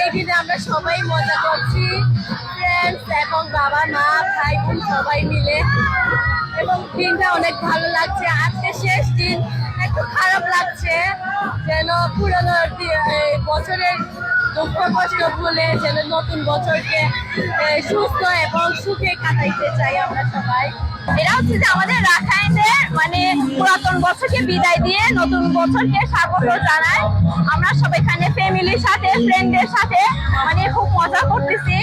এই দিনে আমরা সবাই মজা করছি, ফ্রেন্ডস এবং বাবা মা ভাই বোন সবাই মিলে, এবং দিনটা অনেক ভালো লাগছে। আজকে শেষ দিন, একটু খারাপ লাগছে, যেন পুরোনো বছরের দুঃখ কষ্ট ভুলে যেন নতুন বছরকে সুস্থ এবং সুখে কাটাইতে চাই আমরা সবাই। এটা হচ্ছে যে আমাদের রাখাইনদের মানে পুরাতন বছরকে বিদায় দিয়ে নতুন বছরকে স্বাগত জানায়। আমরা সবাই এখানে ফ্যামিলির সাথে ফ্রেন্ডদের সাথে মানে খুব মজা করতেছি,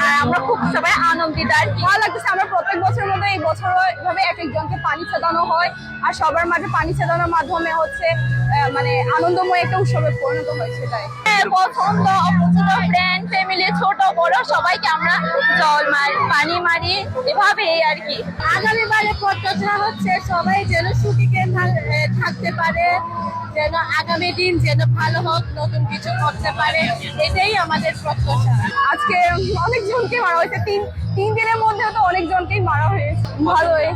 আর আমরা খুব সবাই আনন্দিত আর ভালো লাগতেছে। আমরা প্রত্যেক বছরের মধ্যে এই বছর এভাবে এক একজনকে পানি ছেদানো হয়, আর সবার মাঝে পানি ছেদানোর মাধ্যমে হচ্ছে মানে আনন্দময় একটা উৎসবে পরিণত হয়। সেটাই পছন্দ অপছন্দ ফ্রেন্ড ফ্যামিলি ছোট বড় সবাইকে আমরা জল মারি পানি মারি এভাবেই আর কি। আগামী বারে প্রত্যাশা হচ্ছে সবাই যেন সুখীকে থাকতে পারে, যেন আগামী দিন যেন ভালো হোক, নতুন কিছু করতে পারে, এটাই আমাদের প্রত্যাশা। আজকে অনেকজনকে মারা হয়েছে, তিন দিনের মধ্যে তো অনেকজনকেই মারা হয়েছে। ভালোই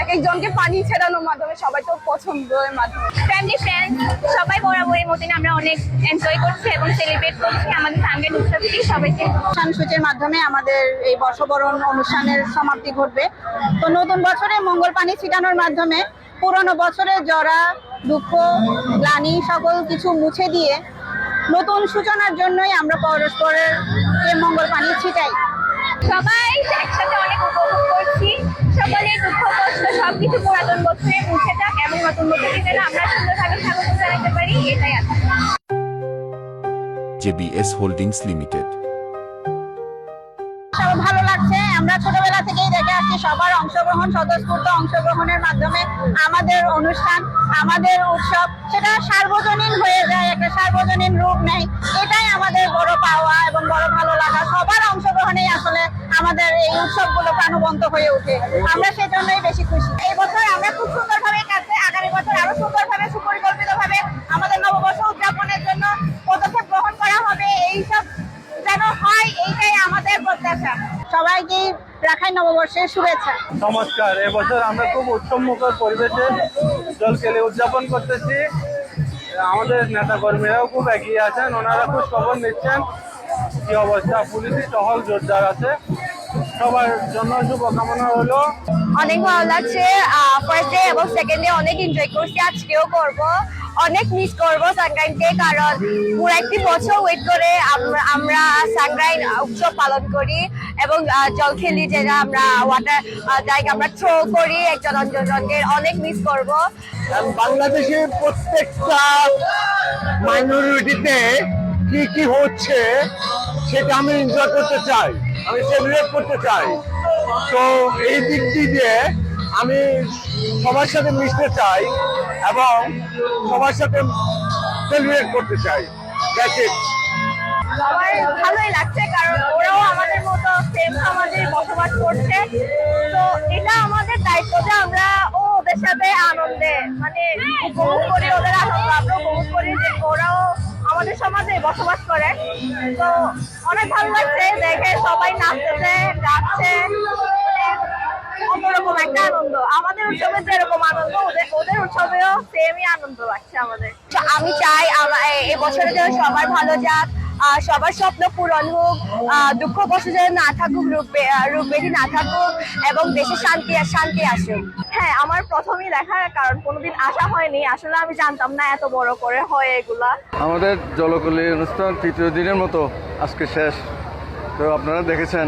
এক একজনকে পানি ছেড়ানোর মাধ্যমে সবাই তো পছন্দের মাধ্যমে ফ্যামিলি ফ্রেন্ড সবাই বরাবরের মতন আমরা অনেক এনজয় করছি এবং সেলিব্রেট করছি আমাদের সামনের উৎসব থেকে সবাইকে। অনুষ্ঠানসূচির মাধ্যমে আমাদের এই বর্ষবরণ অনুষ্ঠানের সমাপ্তি ঘটবে। তো নতুন বছরে মঙ্গল পানি ছিটানোর মাধ্যমে পুরনো বছরের জরা দুঃখ গ্লানি সকল কিছু মুছে দিয়ে নতুন সূচনার জন্যই আমরা পরস্পরের মঙ্গল পানি ছিটাই। সবাই একসাথে অনেক উপভোগ করছি, সকলের দুঃখ কষ্ট সবকিছু পুরাতন বছরে মুছে যাক এবং নতুন বছরের যেন আমরা সুন্দরভাবে স্বাগত জানাতে পারি, এটাই আছে। JBS holdings limited. সবার ভালো লাগছে, আমরা ছোটবেলা থেকেই দেখে আসছি সবার অংশগ্রহণ স্বতঃস্ফূর্ত অংশগ্রহণের মাধ্যমে আমাদের অনুষ্ঠান আমাদের উৎসব সেটা সার্বজনীন হয়ে যায়, একটা সার্বজনীন রূপ নেয়। এটাই আমাদের বড় পাওয়া এবং বড় ভালো লাগা। সবার অংশগ্রহণেই আসলে আমাদের এই উৎসবগুলো প্রাণবন্ত হয়ে ওঠে। আমরা সেজন্যই বেশি খুশি। এই বছর আমরা খুব সুন্দরভাবে কাটছে, আগামী বছর আরো সুন্দরভাবে সুপরিকল্পিতভাবে আমাদের নববর্ষ উদযাপনের জন্য পদক্ষেপ গ্রহণ করা হবে। এইসব যেন হয়, এইটাই আমাদের প্রত্যাশা। সবাইকে রাখাইন নববর্ষের শুভেচ্ছা। নমস্কার। এবছর আমরা খুব উৎসবমুখর পরিবেশে জলকেলি উদযাপন করতেছি। আমাদের নেতা কর্মীরাও খুব এগিয়ে আছেন, ওনারা খুব খবর নিচ্ছেন কি অবস্থা, পুলিশি টহল জোরদার আছে। সবার জন্য শুভকামনা হলো। অনেক ভালো লাগছে, ফার্স্ট ডে এবং সেকেন্ড ডে অনেক এনজয় করছি, আজকেও করব। অনেক মিস করবো সাংগ্রাইনকে, কারণ পুরো একটি বছর ওয়েট করে আমরা সাংগ্রাইন উৎসব পালন করি এবং জল খেলি, যেটা আমরা ওয়াটার জায়গা আমরা থ্রো করি একজন অন্যজনকে। অনেক মিস করব। বাংলাদেশের প্রত্যেকটা মাইনরিটিতে কি কি হচ্ছে সেটা আমি এনজয় করতে চাই, আমি সেলিব্রেট করতে চাই। তো এই দিক দিয়ে আমি সবার সাথে মিশতে চাই এবং সবার সাথে সেলিব্রেট করতে চাই। সবার ভালোই লাগছে, কারণ ওরাও আমাদের মতো সেম সমাজে বসবাস করছে। তো এটা আমাদের দায়িত্ব যে আমরা ওদের সাথে আনন্দে মানে উপভোগ করি, ওদের আনন্দ আমরা উপভোগ করি, যে ওরাও আমাদের সমাজে বসবাস করে। তো অনেক ভালো লাগছে দেখে, সবাই নাচতেছে গাচ্ছে, অন্যরকম একটা আনন্দ। আমাদের উৎসবের যেরকম আনন্দ ওদের উৎসবেও সেমই আনন্দ লাগছে আমাদের। তো আমি চাই এই বছরে যেন সবার ভালো যাক, সবার স্বপ্ন পূরণ হোক, দুঃখ কষ্ট যেন না থাকুক, রোগ ব্যাধি না থাকুক, এবং দেশে শান্তি আসুক। হ্যাঁ, আমার প্রথমেই দেখা, কারণ কোনোদিন আসা হয়নি, আসলে আমি জানতাম না এত বড় করে হয় এগুলা। আমাদের জলকলি অনুষ্ঠান তৃতীয় দিনের মতো আজকে শেষ। তো আপনারা দেখেছেন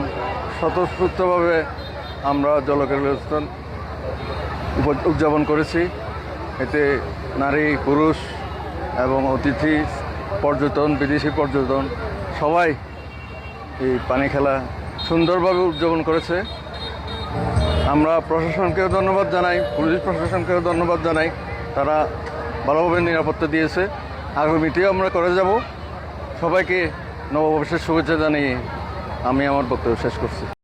স্বতঃস্ফূর্তভাবে আমরা জলকলি অনুষ্ঠান উদযাপন করেছি। এতে নারী পুরুষ এবং অতিথি পর্যটন বিদেশি পর্যটন সবাই এই পানি খেলা সুন্দরভাবে উদযাপন করেছে। আমরা প্রশাসনকেও ধন্যবাদ জানাই, পুলিশ প্রশাসনকেও ধন্যবাদ জানাই, তারা ভালোভাবে নিরাপত্তা দিয়েছে। আগামীতেও আমরা করে যাব। সবাইকে নববর্ষের শুভেচ্ছা জানিয়ে আমি আমার বক্তব্য শেষ করছি।